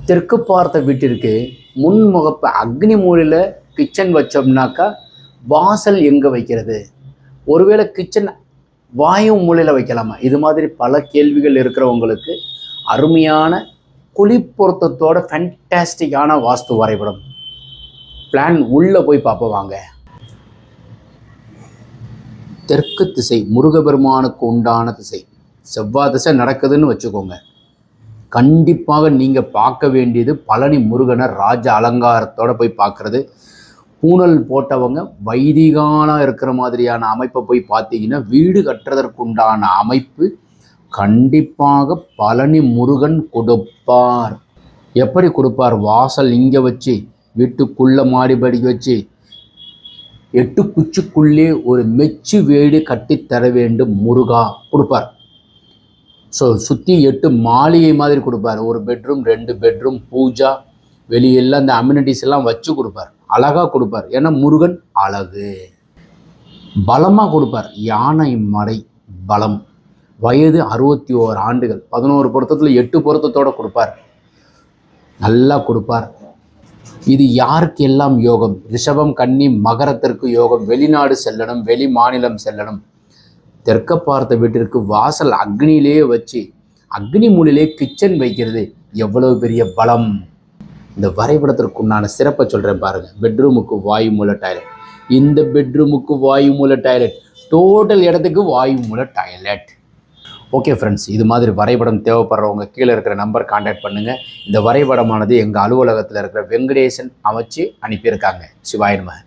தெற்கு பார்த்த வீட்டிற்கு முன்முகப்பு அக்னி மூலையில் கிச்சன் வச்சோம்னாக்கா வாசல் எங்கே வைக்கிறது? ஒருவேளை கிச்சன் வாயு மூலையில் வைக்கலாமா? இது மாதிரி பல கேள்விகள் இருக்கிறவங்களுக்கு அருமையான குளிப்பொருத்தத்தோட ஃபேன்டாஸ்டிக்கான வாஸ்து வரைபடம் பிளான் உள்ளே போய் பார்ப்போம் வாங்க. தெற்கு திசை முருகபெருமானுக்கு உண்டான திசை. செவ்வாய் திசை நடக்குதுன்னு வச்சுக்கோங்க. கண்டிப்பாக நீங்கள் பார்க்க வேண்டியது பழனி முருகனை ராஜ அலங்காரத்தோடு போய் பார்க்குறது. பூனல் போட்டவங்க வைதிகானாக இருக்கிற மாதிரியான அமைப்பை போய் பார்த்தீங்கன்னா வீடு கட்டுறதற்குண்டான அமைப்பு கண்டிப்பாக பழனி முருகன் கொடுப்பார். எப்படி கொடுப்பார்? வாசல் இங்கே வச்சு வீட்டுக்குள்ளே மாடிபடி வச்சு 8 குச்சிக்குள்ளே ஒரு மெச்சு வீடு கட்டித்தர வேண்டும் முருகா கொடுப்பார். ஸோ சுற்றி 8 மாளிகை மாதிரி கொடுப்பார். ஒரு பெட்ரூம் 2 பெட்ரூம் பூஜா வெளியெல்லாம் அந்த அம்யூனிட்டிஸ் எல்லாம் வச்சு கொடுப்பார். அழகாக கொடுப்பார். ஏன்னா முருகன் அழகு. பலமாக கொடுப்பார். யானை மடை பலம். வயது 61 ஆண்டுகள். 11 பொருத்தத்தில் 8 பொருத்தத்தோடு கொடுப்பார். நல்லா கொடுப்பார். இது யாருக்கு எல்லாம் யோகம்? ரிஷபம் கன்னி மகரத்திற்கு யோகம். வெளிநாடு செல்லணும், வெளி மாநிலம் செல்லணும். தெற்க பார்த்த வீட்டிற்கு வாசல் அக்னியிலே வச்சு அக்னி மூலையிலே கிச்சன் வைக்கிறது எவ்வளவு பெரிய பலம். இந்த வரைபடத்திற்குண்டான சிறப்பை சொல்கிறேன் பாருங்கள். பெட்ரூமுக்கு வாயு மூல டாய்லெட். இந்த பெட்ரூமுக்கு வாயு மூல டாய்லெட். டோட்டல் இடத்துக்கு வாயு மூல டாய்லெட். ஓகே ஃப்ரெண்ட்ஸ், இது மாதிரி வரைபடம் தேவைப்படுறவங்க கீழே இருக்கிற நம்பர் கான்டாக்ட் பண்ணுங்கள். இந்த வரைபடமானது எங்கள் அலுவலகத்தில் இருக்கிற வெங்கடேசன் அமைச்சு அனுப்பியிருக்காங்க. சிவாய நமः.